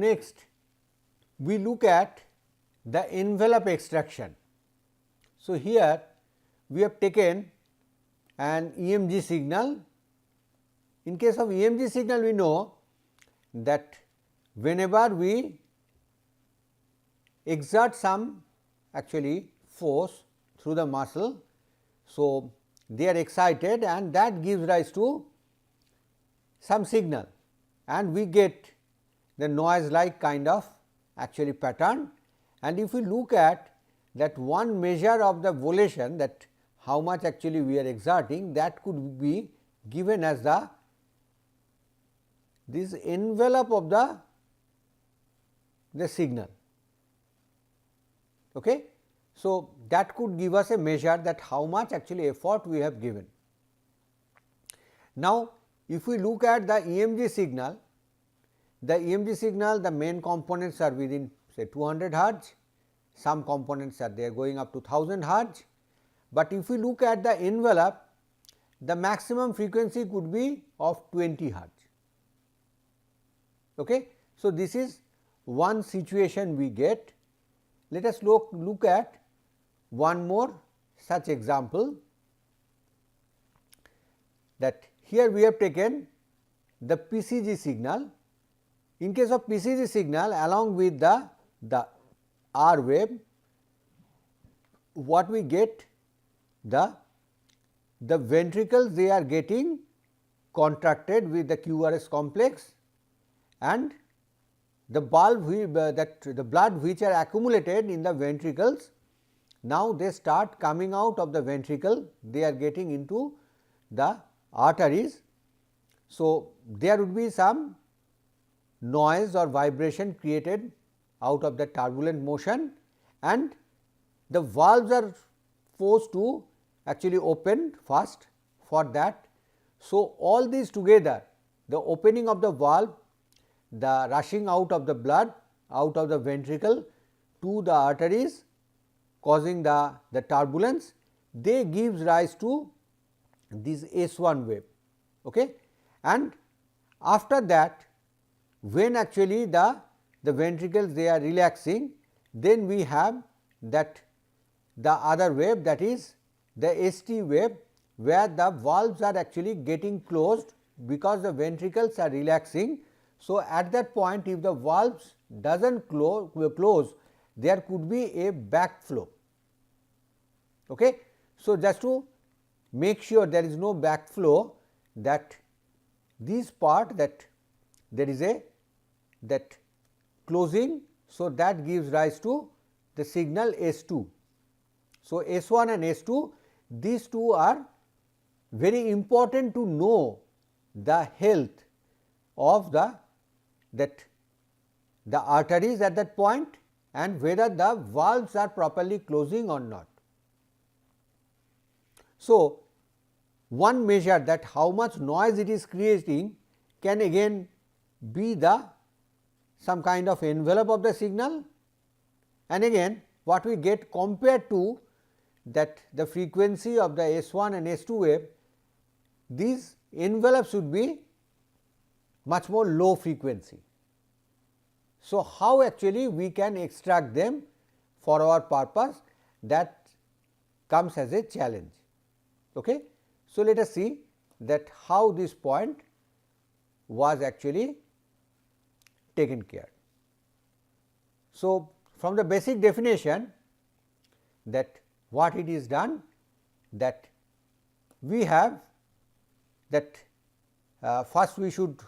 next we look at the envelope extraction. So, here we have taken an EMG signal. In case of EMG signal, we know that whenever we exert some actually force through the muscle, so they are excited and that gives rise to some signal and we get the noise like kind of actually pattern. And if we look at that one measure of the volition, that how much actually we are exerting, that could be given as the this envelope of the signal. Okay. So, that could give us a measure that how much actually effort we have given. Now, if we look at the EMG signal, the main components are within say 200 hertz, some components are there going up to 1000 hertz, but if we look at the envelope, the maximum frequency could be of 20 hertz. Okay. So, this is one situation we get. Let us look at one more such example, that here we have taken the PCG signal. In case of PCG signal, along with the R wave, what we get, the ventricles they are getting contracted with the QRS complex, and the bulb the blood which are accumulated in the ventricles, now they start coming out of the ventricle, they are getting into the arteries. So, there would be some noise or vibration created out of the turbulent motion and the valves are forced to actually open first for that. So, all these together, the opening of the valve, the rushing out of the blood out of the ventricle to the arteries causing the turbulence, they gives rise to this S1 wave. Okay. And after that, when actually the ventricles they are relaxing, then we have that the other wave, that is the ST wave, where the valves are actually getting closed because the ventricles are relaxing. So, at that point if the valves does not close, there could be a backflow. Okay. So, just to make sure there is no backflow, that this part, that there is a that closing. So, that gives rise to the signal S2. So, S1 and S2, these two are very important to know the health of the arteries at that point and whether the valves are properly closing or not. So, one measure that how much noise it is creating can again be the some kind of envelope of the signal, and again what we get compared to that the frequency of the S1 and S2 wave, these envelopes should be much more low frequency. So, how actually we can extract them for our purpose, that comes as a challenge. Okay. So, let us see that how this point was actually taken care. So, from the basic definition, that what it is done, that we have that first we should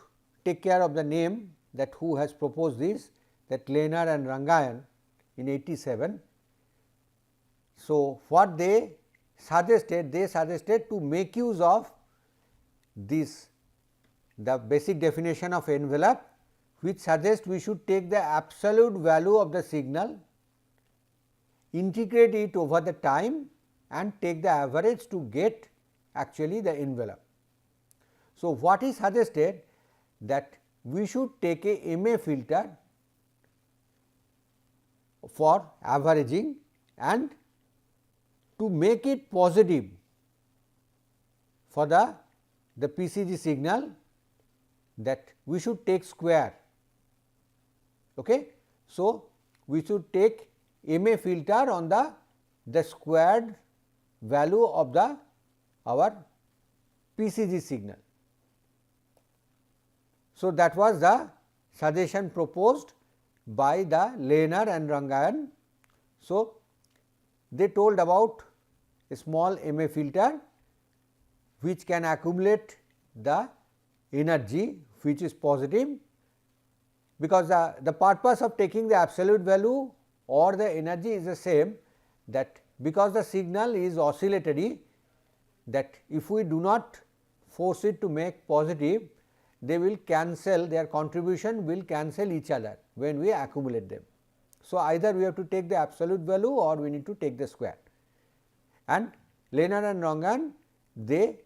take care of the name, that who has proposed this, that Lehner and Rangayan in 87. So, what they suggested to make use of this the basic definition of envelope, which suggests we should take the absolute value of the signal, integrate it over the time and take the average to get actually the envelope. So, what is suggested, that we should take a MA filter for averaging, and to make it positive for the PCG signal, that we should take square. Okay. So, we should take MA filter on the squared value of our PCG signal. So, that was the suggestion proposed by the Lehner and Rangan. So, they told about a small MA filter which can accumulate the energy which is positive, because the purpose of taking the absolute value or the energy is the same, that because the signal is oscillatory, that if we do not force it to make positive, they will cancel, their contribution will cancel each other when we accumulate them. So, either we have to take the absolute value or we need to take the square, and Lehner and Rangan, they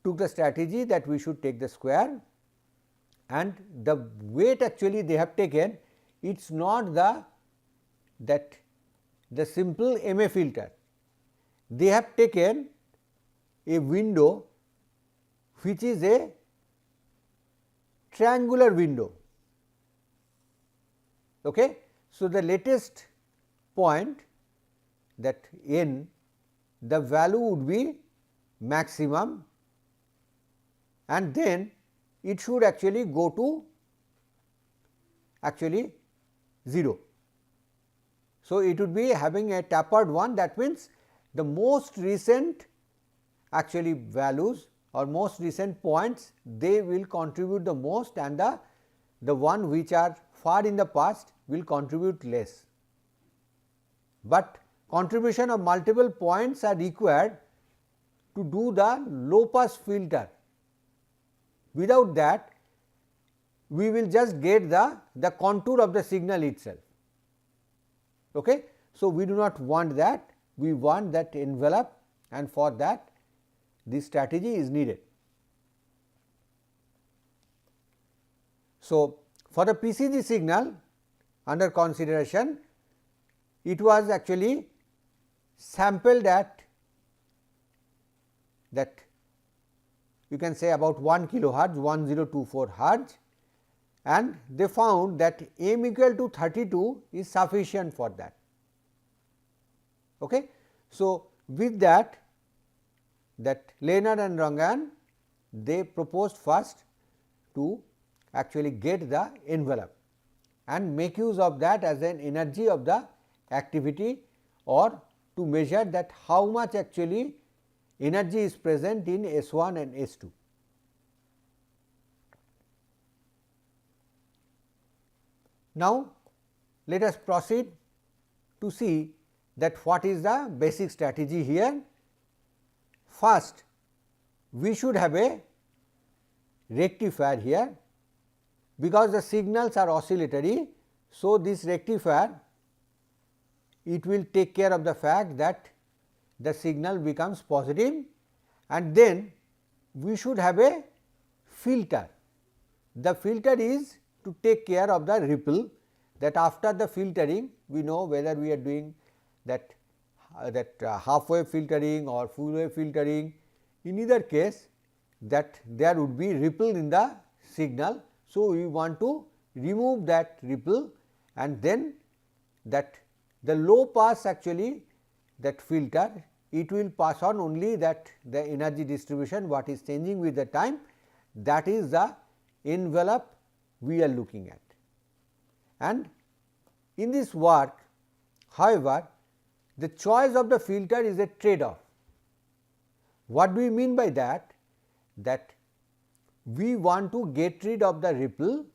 took the strategy that we should take the square, and the weight actually they have taken, it is not the simple MA filter. They have taken a window which is a triangular window. Okay. So, the latest point, that n, the value would be maximum, and then it should actually go to 0. So, it would be having a tapered one, that means the most recent actually values or most recent points, they will contribute the most, and the one which are far in the past will contribute less. But contribution of multiple points are required to do the low pass filter. Without that, we will just get the contour of the signal itself. Okay. So, we do not want that, we want that envelope, and for that this strategy is needed. So, for the PCG signal under consideration, it was actually sampled at that you can say about 1 kilohertz, 1024 hertz, and they found that m equal to 32 is sufficient for that. Okay. So, with that Lehner and Rangan, they proposed first to actually get the envelope and make use of that as an energy of the activity, or to measure that how much actually energy is present in S1 and S2. Now, let us proceed to see that what is the basic strategy here. First, we should have a rectifier here, because the signals are oscillatory. So, this rectifier, it will take care of the fact that the signal becomes positive, and then we should have a filter. The filter is to take care of the ripple, that after the filtering we know whether we are doing that half wave filtering or full wave filtering. In either case, that there would be ripple in the signal. So, we want to remove that ripple, and then that the low pass actually that filter, it will pass on only that the energy distribution what is changing with the time, that is the envelope we are looking at. And in this work, however, the choice of the filter is a trade off. What do we mean by that? That we want to get rid of the ripple,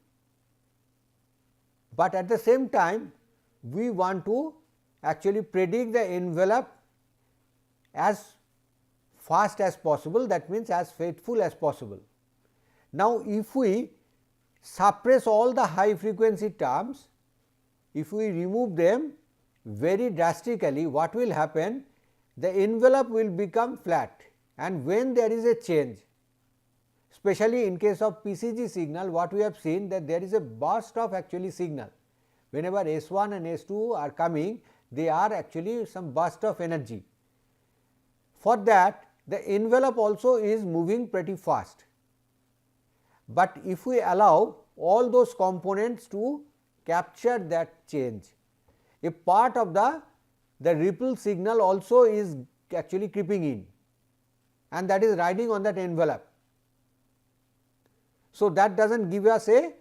but at the same time we want to actually predict the envelope as fast as possible, that means as faithful as possible. Now, if we suppress all the high frequency terms, if we remove them very drastically, what will happen? The envelope will become flat, and when there is a change, especially in case of PCG signal, what we have seen, that there is a burst of actually signal. Whenever S1 and S2 are coming, they are actually some burst of energy. For that, the envelope also is moving pretty fast. But if we allow all those components to capture that change. A part of the ripple signal also is actually creeping in, and that is riding on that envelope. So, that does not give us a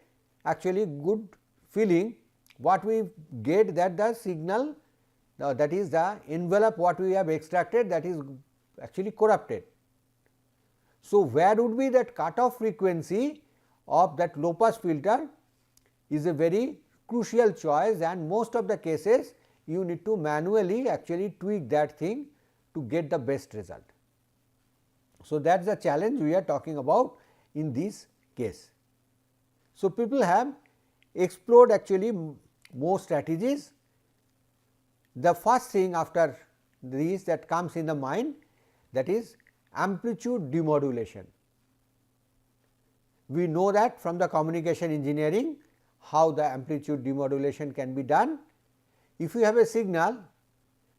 actually good feeling. What we get, that the signal, that is the envelope what we have extracted, that is actually corrupted. So, where would be that cutoff frequency of that low pass filter is a very crucial choice, and most of the cases you need to manually actually tweak that thing to get the best result. So, that is the challenge we are talking about in this case. So, people have explored actually more strategies. The first thing after this that comes in the mind, that is amplitude demodulation. We know that from the communication engineering how the amplitude demodulation can be done. If you have a signal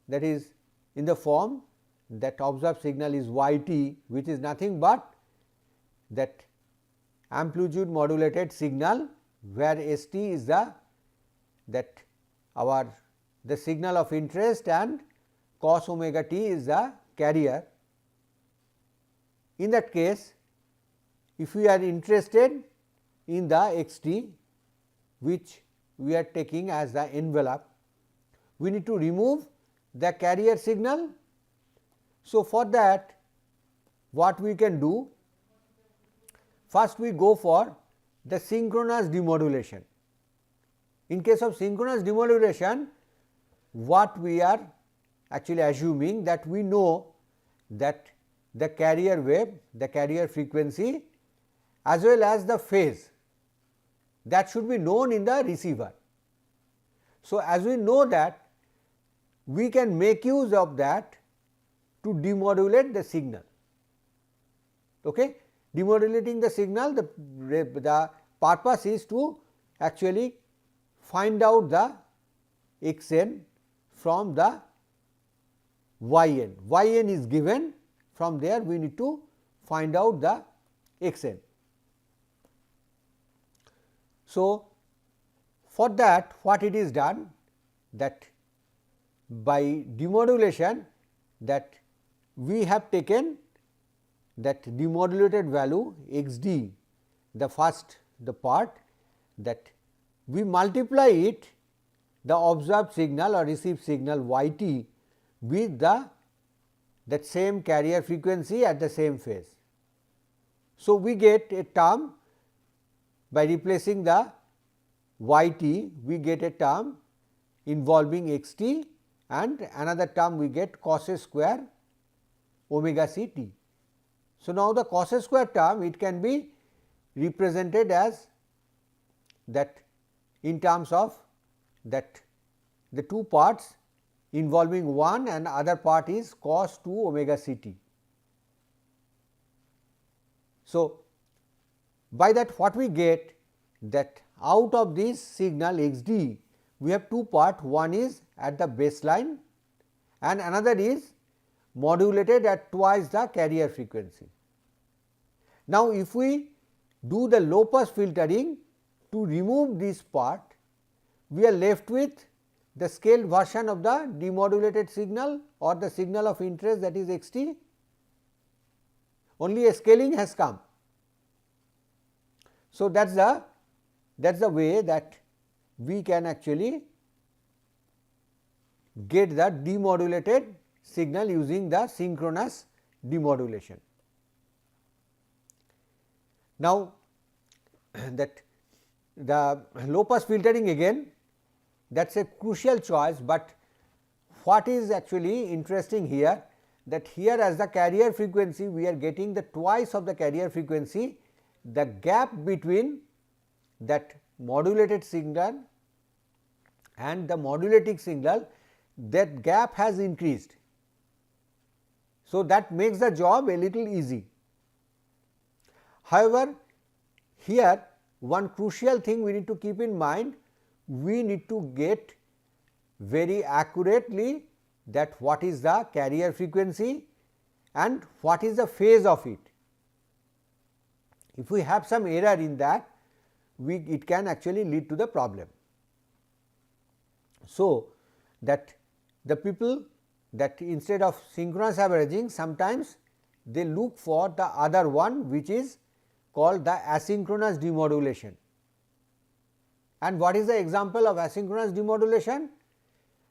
that is in the form that observed signal is yt, which is nothing but that amplitude modulated signal, where st is the signal of interest and cos omega t is the carrier. In that case, if we are interested in the xt, which we are taking as the envelope, we need to remove the carrier signal. So, for that what we can do, first we go for the synchronous demodulation. In case of synchronous demodulation, what we are actually assuming, that we know that the carrier wave, the carrier frequency as well as the phase, that should be known in the receiver. So, as we know that, we can make use of that to demodulate the signal. Okay? Demodulating the signal, the purpose is to actually find out the xn from the yn. Yn is given, from there we need to find out the xn. So, for that what it is done, that by demodulation, that we have taken that demodulated value xd, the first part, that we multiply it, the observed signal or received signal yt with that same carrier frequency at the same phase. So, we get a term by replacing the yt, we get a term involving xt, and another term we get cos square omega c t. So, now the cos square term, it can be represented as that in terms of that the two parts involving one and other part is cos 2 omega c t. So, by that what we get, that out of this signal xd, we have two parts, one is at the baseline and another is modulated at twice the carrier frequency. Now, if we do the low pass filtering to remove this part, we are left with the scaled version of the demodulated signal or the signal of interest, that is xt, only a scaling has come. So, that is the way that we can actually get the demodulated signal using the synchronous demodulation. Now, that the low pass filtering again, that is a crucial choice, but what is actually interesting here, that here as the carrier frequency we are getting the twice of the carrier frequency, the gap between that modulated signal and the modulating signal, that gap has increased. So, that makes the job a little easy. However, here one crucial thing we need to keep in mind, we need to get very accurately that what is the carrier frequency and what is the phase of it. If we have some error in that, it can actually lead to the problem. So, that the people that instead of synchronous averaging, sometimes they look for the other one, which is called the asynchronous demodulation. And what is the example of asynchronous demodulation?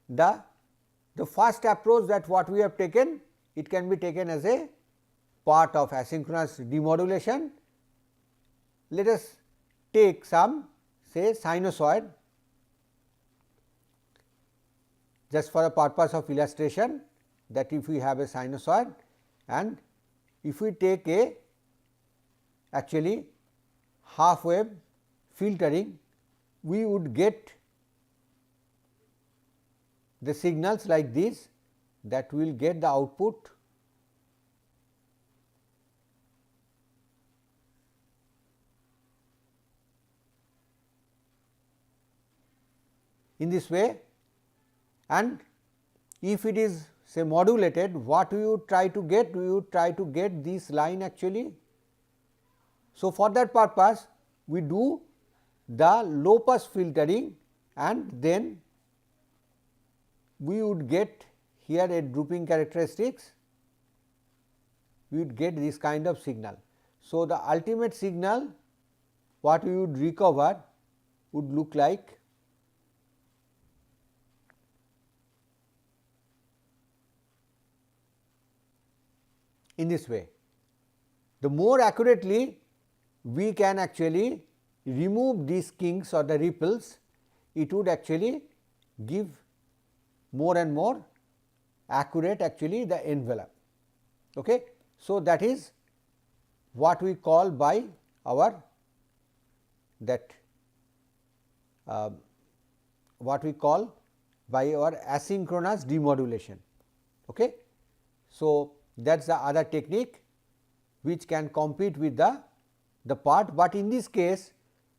The first approach that what we have taken, it can be taken as a part of asynchronous demodulation. Let us take some, say, sinusoid, just for the purpose of illustration, that if we have a sinusoid and if we take a actually half wave filtering, we would get the signals like this, that we will get the output in this way. And if it is, say, modulated, what we would try to get? We would try to get this line actually. So, for that purpose we do the low pass filtering, and then we would get here a drooping characteristics, we would get this kind of signal. So, the ultimate signal what we would recover would look like in this way. The more accurately we can actually remove these kinks or the ripples, it would actually give more and more accurate actually the envelope. Okay. So, that is what we call by our that what we call by our asynchronous demodulation. Okay. So, that is the other technique which can compete with the part, but in this case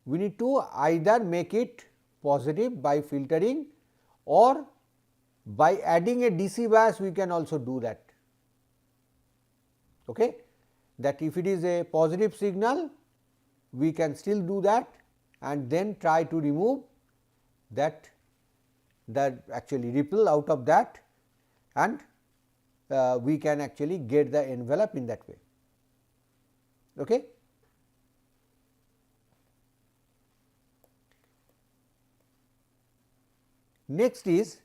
we need to either make it positive by filtering, or by adding a DC bias we can also do that. Okay. That if it is a positive signal, we can still do that and then try to remove that actually ripple out of that, and we can actually get the envelope in that way. Okay. Next is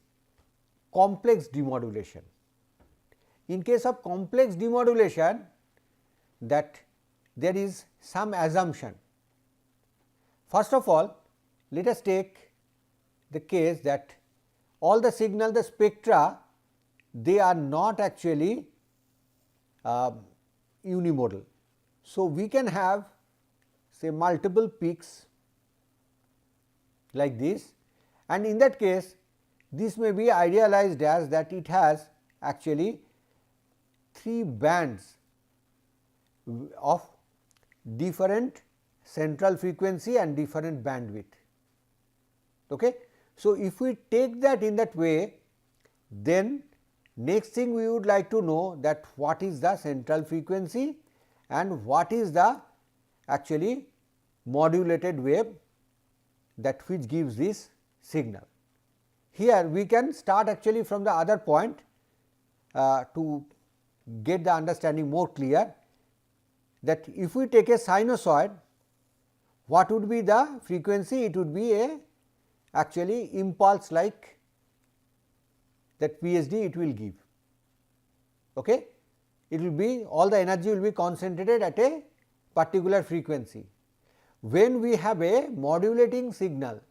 complex demodulation. In case of complex demodulation, that there is some assumption. First of all, let us take the case that all the signal, the spectra, they are not actually unimodal. So, we can have, say, multiple peaks like this, and in that case this may be idealized as that it has actually 3 bands of different central frequency and different bandwidth. Okay. So, if we take that in that way, then next thing we would like to know that what is the central frequency and what is the actually modulated wave that which gives this signal. Here we can start actually from the other point to get the understanding more clear, that if we take a sinusoid, what would be the frequency? It would be a actually impulse like that PSD it will give. Okay. It will be, all the energy will be concentrated at a particular frequency. When we have a modulating signal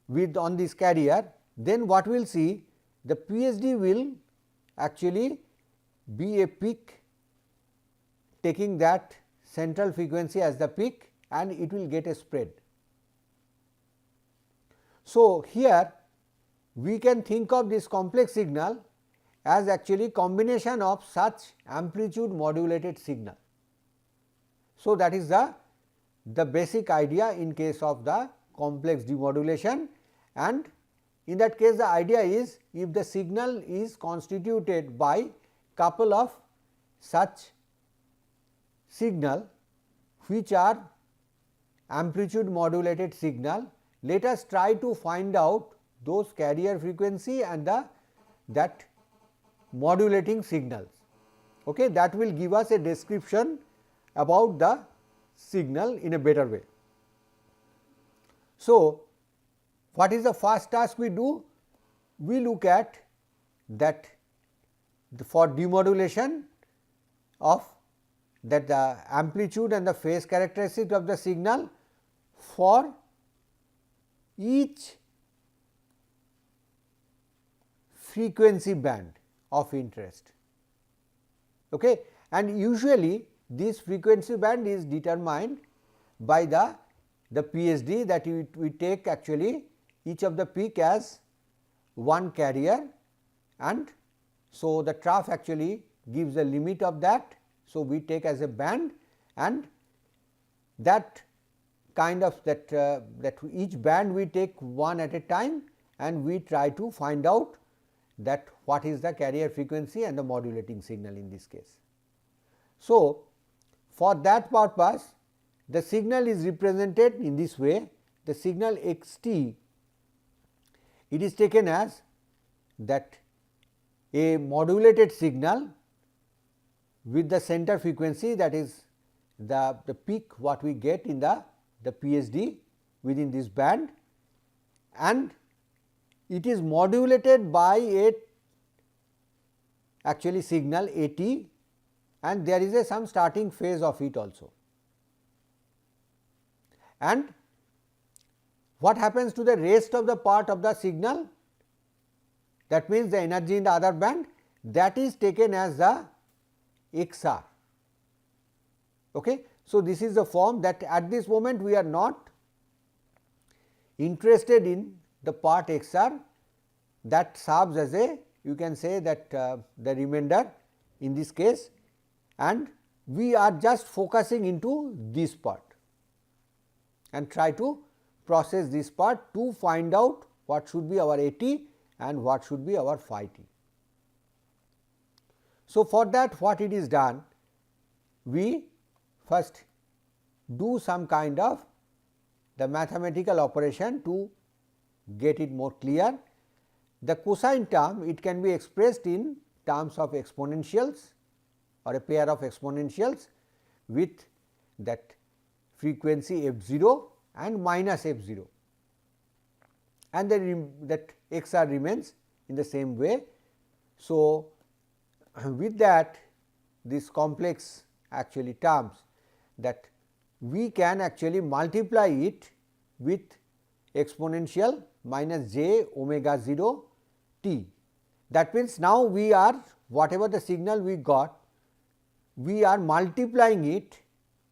with on this carrier, then what we will see, the PSD will actually be a peak, taking that central frequency as the peak, and it will get a spread. So, here we can think of this complex signal as actually combination of such amplitude modulated signal. So, that is the basic idea in case of the complex demodulation, and in that case the idea is, if the signal is constituted by couple of such signal which are amplitude modulated signal, let us try to find out those carrier frequency and that modulating signals. Okay, that will give us a description about the signal in a better way. So, what is the first task we do? We look at that for demodulation of that the amplitude and the phase characteristics of the signal for each frequency band of interest. Okay. And usually this frequency band is determined by the PSD, that we take actually each of the peak as one carrier, and so the trough actually gives a limit of that. So, we take as a band, and that kind of that each band we take one at a time, and we try to find out that what is the carrier frequency and the modulating signal in this case. So, for that purpose the signal is represented in this way. The signal x t, it is taken as that a modulated signal with the center frequency, that is the peak what we get in the PSD within this band, and it is modulated by a actually signal A t, and there is some starting phase of it also. And what happens to the rest of the part of the signal? That means the energy in the other band, that is taken as the XR. Okay. So, this is the form that at this moment we are not interested in the part XR, that serves as a, you can say that the remainder in this case, and we are just focusing into this part and try to process this part to find out what should be our AT and what should be our phi t. So, for that what it is done, we first do some kind of the mathematical operation to get it more clear. The cosine term, it can be expressed in terms of exponentials or a pair of exponentials with that frequency f 0 and minus f 0, and then that x r remains in the same way. So, with that this complex actually terms, that we can actually multiply it with exponential minus j omega 0 t. That means, now we are whatever the signal we got, we are multiplying it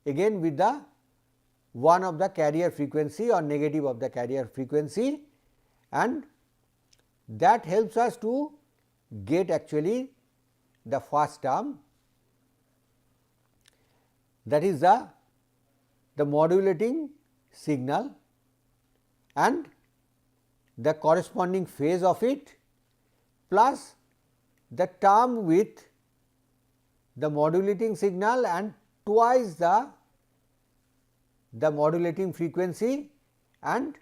again with the one of the carrier frequency or negative of the carrier frequency, and that helps us to get actually the first term, that is the modulating signal and the corresponding phase of it, plus the term with the modulating signal and twice the modulating frequency, and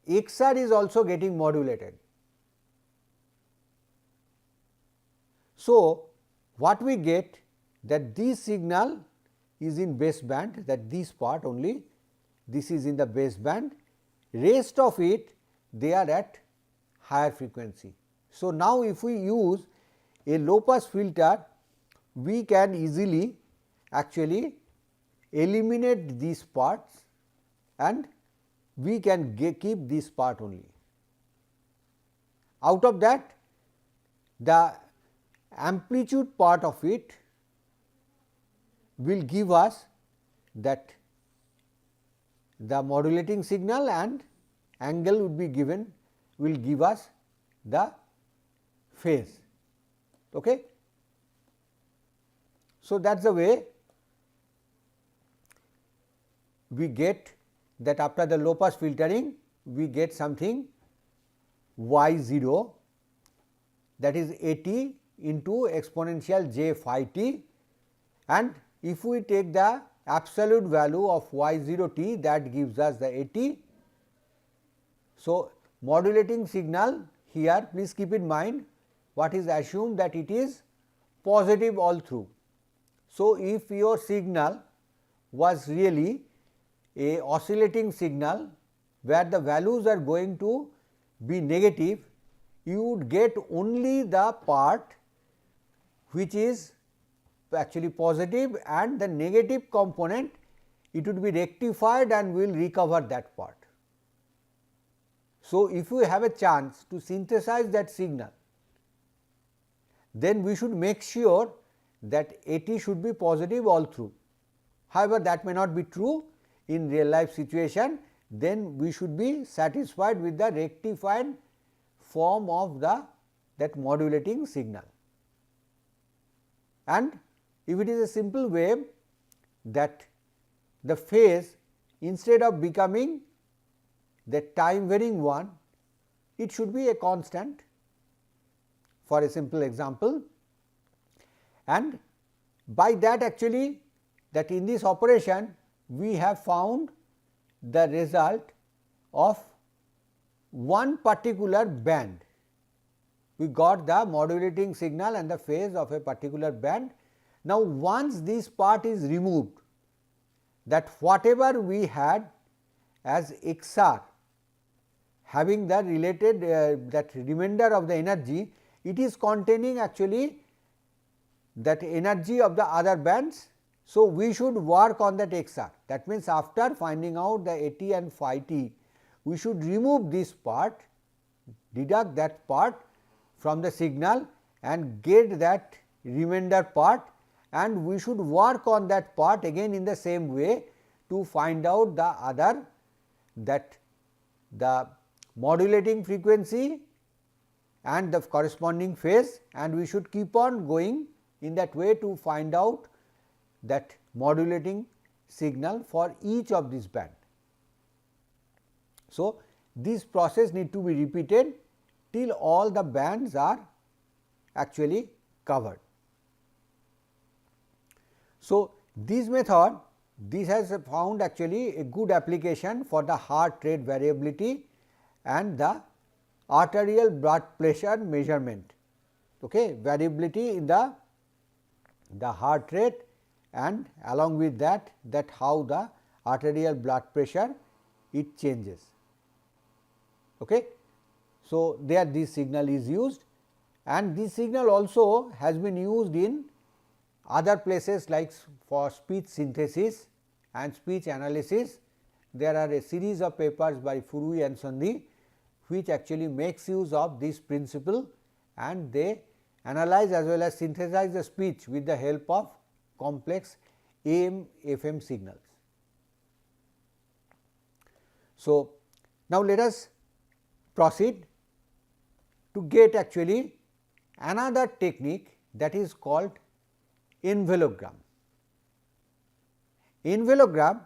x r is also getting modulated. So, what we get, that this signal is in baseband, that this part only, this is in the baseband, rest of it they are at higher frequency. So, now if we use a low pass filter, we can easily actually eliminate these parts and we can keep this part only. Out of that, the amplitude part of it will give us that the modulating signal, and angle would be given, will give us the phase. Okay. So, that is the way we get that after the low pass filtering we get something y 0, that is A t into exponential j phi t, and if we take the absolute value of y 0 t, that gives us the A t, So, modulating signal here, please keep in mind what is assumed, that it is positive all through. So, if your signal was really a oscillating signal where the values are going to be negative, you would get only the part which is actually positive, and the negative component, it would be rectified and we will recover that part. So, if we have a chance to synthesize that signal, then we should make sure that AT should be positive all through. However, that may not be true in real life situation, then we should be satisfied with the rectified form of that modulating signal. And if it is a simple wave, that the phase, instead of becoming the time varying one, it should be a constant, for a simple example. And by that, actually, that in this operation we have found the result of one particular band. We got the modulating signal and the phase of a particular band. Now, once this part is removed, that whatever we had as XR having the related that remainder of the energy, it is containing actually that energy of the other bands. So, we should work on that XR. That means, after finding out the AT and phi t, we should remove this part, deduct that part from the signal and get that remainder part, and we should work on that part again in the same way to find out the other, that the modulating frequency and the corresponding phase, and we should keep on going in that way to find out that modulating signal for each of these band. So, this process need to be repeated till all the bands are actually covered. So, this method, this has found actually a good application for the heart rate variability and the arterial blood pressure measurement, okay, variability in the heart rate, and along with that how the arterial blood pressure it changes. Okay. So, there this signal is used, and this signal also has been used in other places like for speech synthesis and speech analysis. There are a series of papers by Furui and Sandhi which actually makes use of this principle, and they analyze as well as synthesize the speech with the help of complex AM FM signals. So, now let us proceed to get actually another technique, that is called envelogram. Envelogram,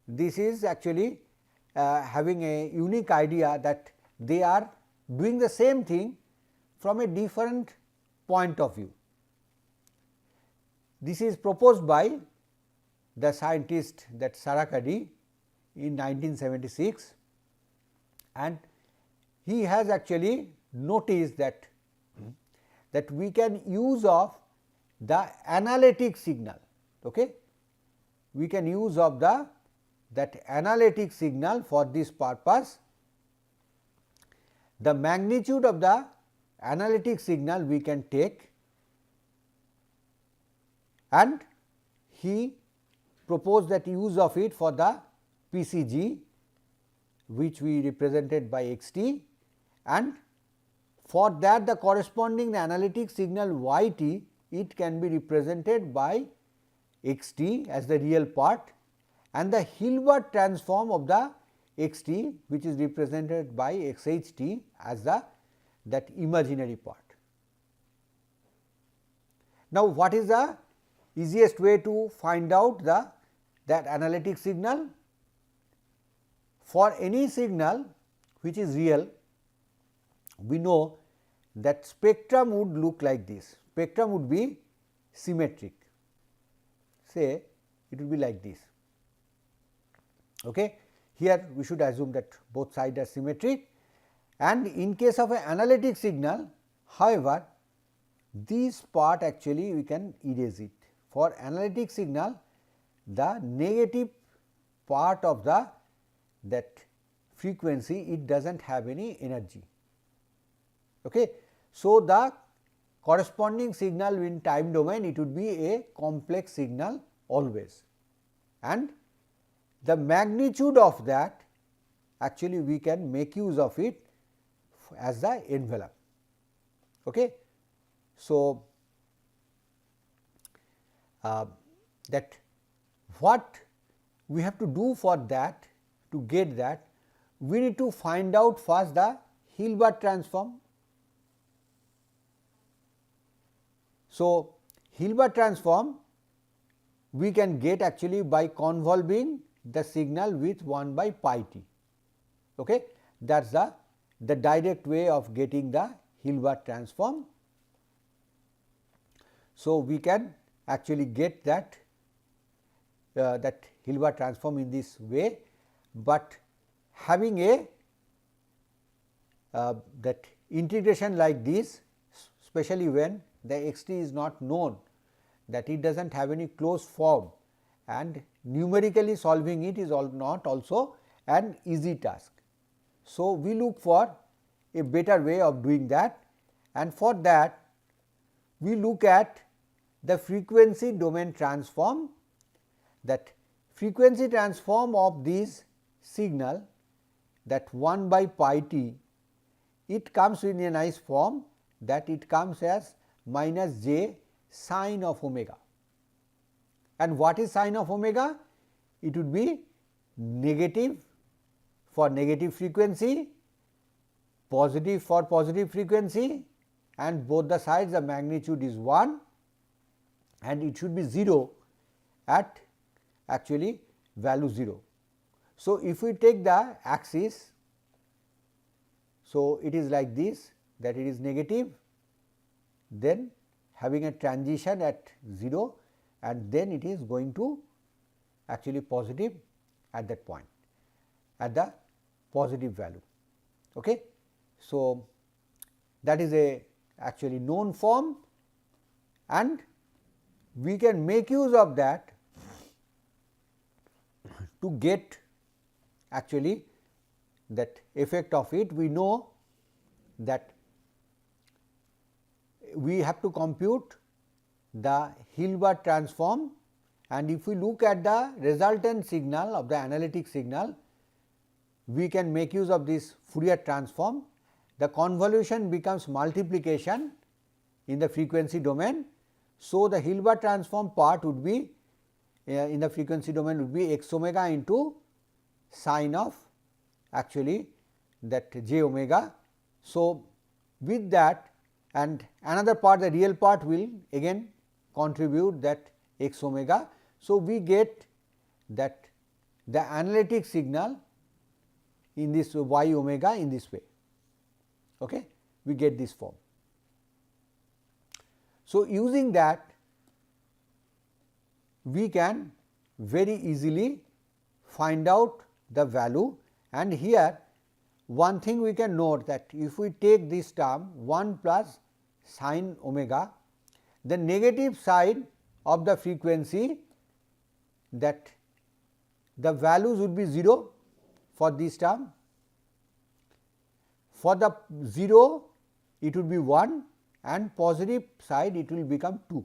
this is actually having a unique idea that they are doing the same thing from a different point of view. This is proposed by the scientist that Sarakady in 1976, and he has actually noticed that we can use of the analytic signal. Okay? We can use of that analytic signal for this purpose. The magnitude of the analytic signal we can take, and he proposed that use of it for the PCG, which we represented by xt, and for that the corresponding analytic signal yt, it can be represented by xt as the real part, and the Hilbert transform of the xt, which is represented by xht as that imaginary part. Now, what is the easiest way to find out that analytic signal? For any signal which is real, we know that spectrum would look like this. Spectrum would be symmetric, say it will be like this. Okay. here we should assume that both sides are symmetric, and in case of an analytic signal, however, this part actually we can erase it. For analytic signal, the negative part of the that frequency, it does not have any energy. Okay. So, the corresponding signal in time domain, it would be a complex signal always, and the magnitude of that actually we can make use of it as the envelope. Okay. So, that what we have to do for that, to get that, we need to find out first the Hilbert transform. So, Hilbert transform we can get actually by convolving the signal with 1 by pi t. Okay. That is the direct way of getting the Hilbert transform. So, we can actually get that Hilbert transform in this way, but having a that integration like this, especially when the x t is not known, that it does not have any closed form, and numerically solving it is not also an easy task. So, we look for a better way of doing that, and for that we look at the frequency domain transform. That frequency transform of this signal, that 1 by pi t, it comes in a nice form, that it comes as minus j sine of omega. And what is sine of omega? It would be negative for negative frequency, positive for positive frequency, and both the sides the magnitude is 1, and it should be 0 at actually value 0. So, if we take the axis, so it is like this, that it is negative, then having a transition at 0, and then it is going to actually positive at that point, at the positive value. Okay. So, that is a actually known form, and we can make use of that to get actually that effect of it. We know that we have to compute the Hilbert transform, and if we look at the resultant signal of the analytic signal, we can make use of this Fourier transform. The convolution becomes multiplication in the frequency domain. So, the Hilbert transform part would be in the frequency domain would be x omega into sine of actually that j omega. So, with that, and another part, the real part will again contribute that x omega. So, we get that the analytic signal in this y omega in this way. Okay. We get this form. So, using that we can very easily find out the value, and here one thing we can note, that if we take this term 1 plus sine omega, the negative side of the frequency, that the values would be 0 for this term, for the 0 it would be 1, and positive side it will become 2.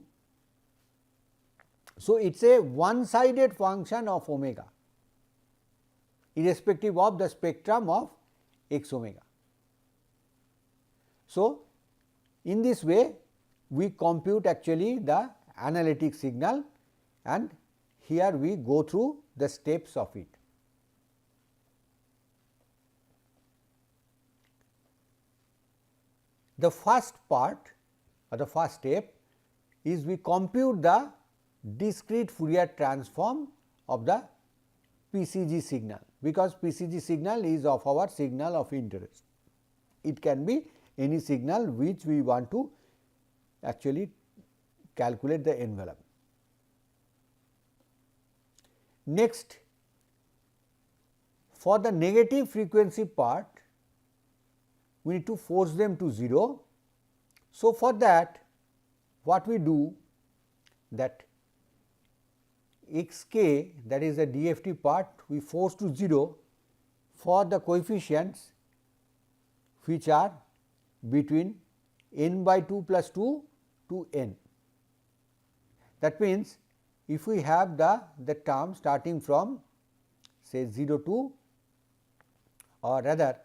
So, it is a one sided function of omega irrespective of the spectrum of x omega. So, in this way we compute actually the analytic signal, and here we go through the steps of it. The first part or the first step is we compute the discrete Fourier transform of the PCG signal, because PCG signal is of our signal of interest. It can be any signal which we want to actually calculate the envelope. for the negative frequency part, we need to force them to 0. So, for that what we do, that x k, that is the DFT part, we force to 0 for the coefficients which are between n by 2 plus 2 to n. That means, if we have the term starting from say 0 to, or rather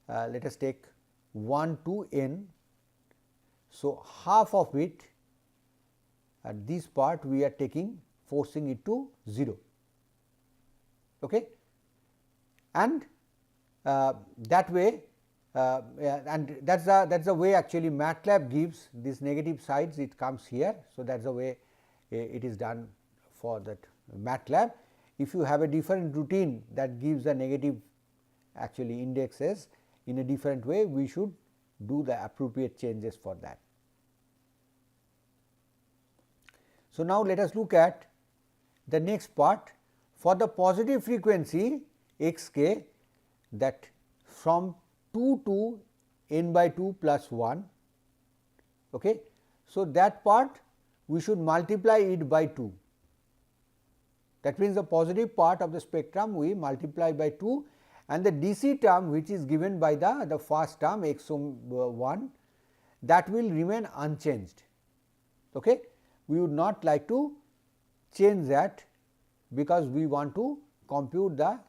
let us take 1 to n. So, half of it, this part we are taking, forcing it to 0, okay. And that way, and that is the way actually MATLAB gives these negative sides, it comes here. So, that is the way it is done for that MATLAB. If you have a different routine that gives the negative actually indexes in a different way, we should do the appropriate changes for that. So, now let us look at the next part for the positive frequency x k, that from 2 to n by 2 plus 1. Okay. So, that part we should multiply it by 2. That means, the positive part of the spectrum we multiply by 2, and the DC term which is given by the first term x 1, that will remain unchanged. Okay. We would not like to change that, because we want to compute the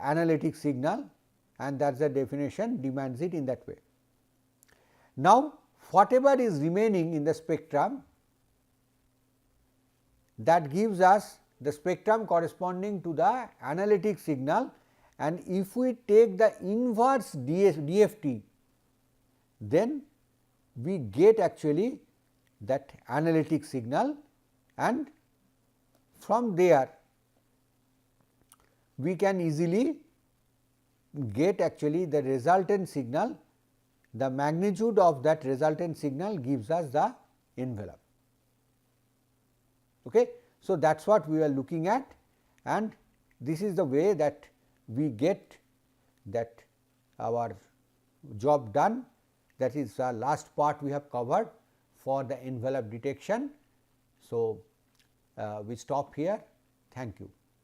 analytic signal, and that is the definition demands it in that way. Now, whatever is remaining in the spectrum, that gives us the spectrum corresponding to the analytic signal, and if we take the inverse DFT, then we get actually that analytic signal, and from there we can easily get actually the resultant signal. The magnitude of that resultant signal gives us the envelope. Okay. So, that is what we are looking at, and this is the way that we get that our job done. That is the last part we have covered for the envelope detection. So, we stop here. Thank you.